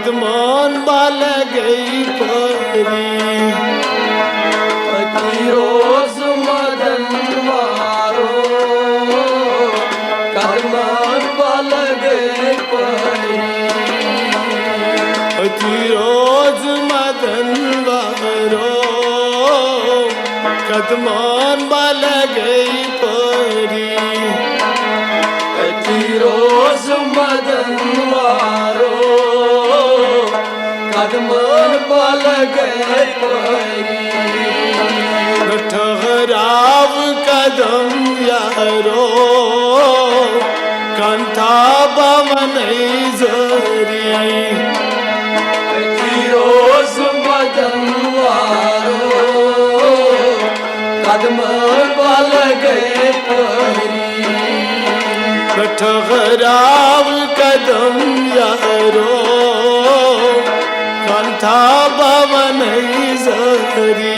कदमान बाल गई परी रोज मदन वारो कदमान बाल गई परी रोज मदन वारो कदमान बाल गई परी रोज मदन वारो कदमान बाल गए परी ठहराव कदम यारो कंथा बमन जरी रोज मदन वारो कदमान बाल गए परी ठहराव कदम यारो कंथा बमन जरी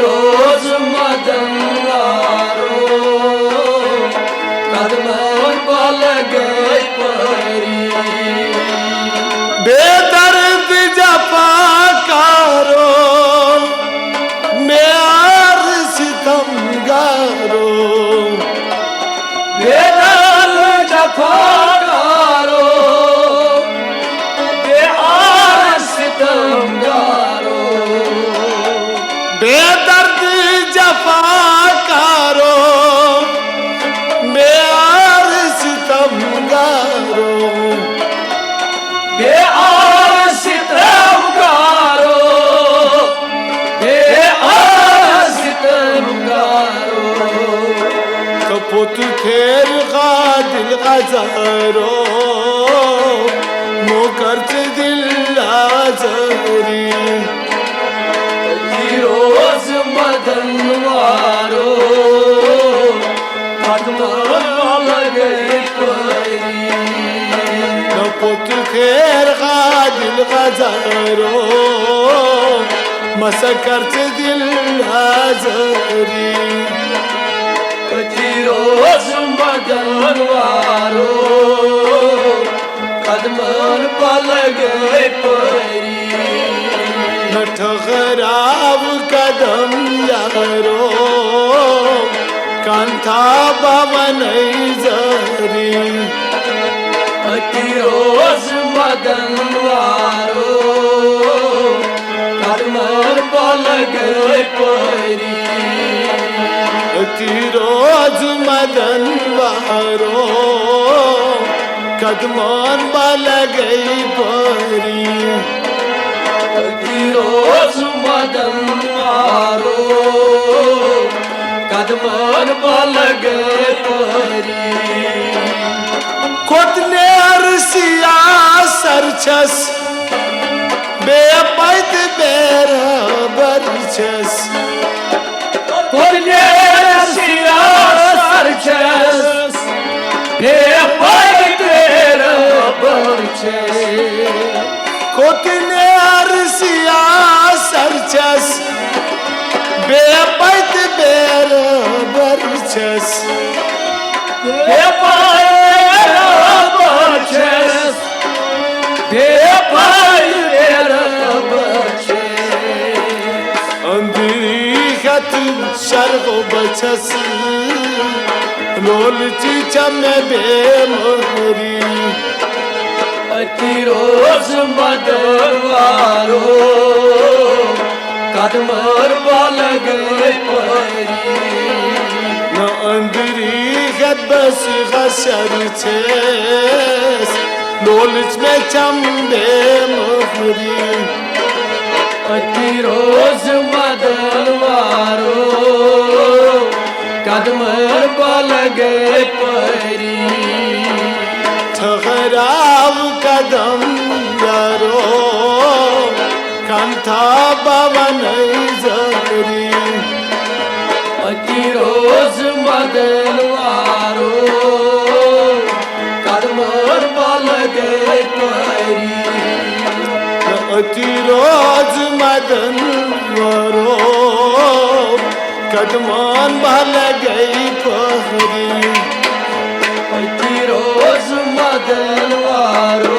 रोज मदन वारो कदमान बाल गए परी बेदर्द जफा कारो म्यार सितम गारो बेदर्द जफा कारो बेआर सितम गारो बेदर्द जफा कारो म्यार सितम गारो बेआर सितम गारो बेआर सितम गारो कपुत खेर दिल गजारो मोकर्च दिल आजरी रोज मदन वारो कदमान बाल गए परी कपुत खेर दिल गजारो मसकर्च दिल आजरी रोज मदन वारो कदमान बाल गए परी ठहराव कदम यारो कांथा बमन जरी रोज मदन वारो कदमान बाल गए परी रोज मदन वारो कदमान बाल गई परी रोज मदन वारो कदमान बाल गए परी कोतने अरसिया सरछस बेपैत बेरा बरछस कोतने अरसिया सरछस बेपैत बेरा बरछस कोतने अरसिया सरछस बेपैत बेरा बरछस अंदरी शर्गो बछस लोल चीचम बेमोरी रोज मदन वारो कदमान बाल गए परी न अंदरी बस गसर छेस लोलच में चंबे मोहरी रोज मदन वारो कदमान बाल गए परी ठहराव कदम यारो कंथा बमन जरी रोज मदन वारो कदमान बाल गए परी रोज मदन वारो कदमान बाल गई परी रोज मदन वारो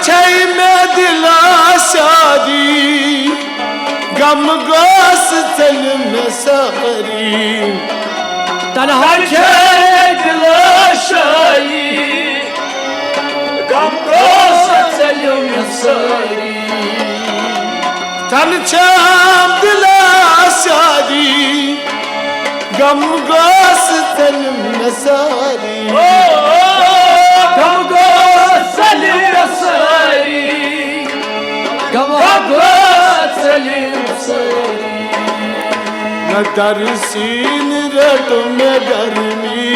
छई में दिला शादी गम गोस चल में सफरी तन्हा छे दिलो शाई गम को सचल सरी तन छम दिला शादी गम गोस चल में सारी गम को सचल सरी गम को सचल सरी न दरसीन रट में गर्मी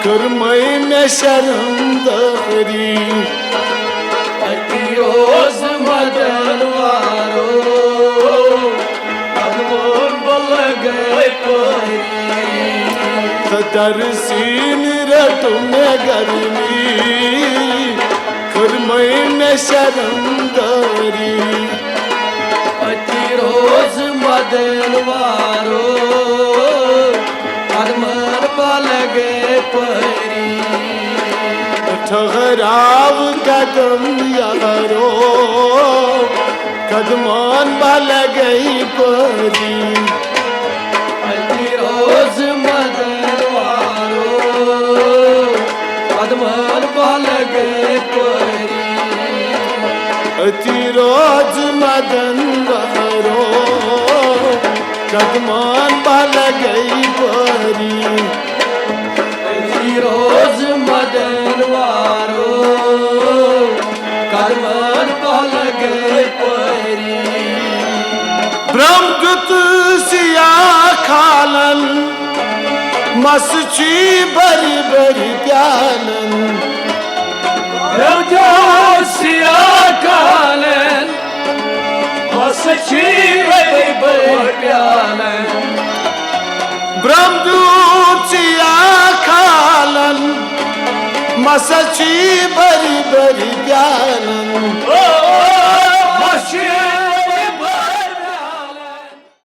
करमई में शर्म दरी रोज मदन वारो अदमोर बल गए परी दरसीन रट में गर्मी करमई में शर्म दरी रोज मदन वारो अदमोर बल गए परी ठहराव कदम यारो कदमान बल गई परी रोज मदन वारो अदमर बल गए परी अति रोज मदन वारो कदमान बल गई परी रोज मदन वारो कदमर बल गए परी ब्रह्मदूत सिया खालन मसची बरी बरी प्यालन सिया कालन मसची बड़ी बड़ी प्यालन ब्रह्मदूत सिया खालन मसची बरी बरी प्यालन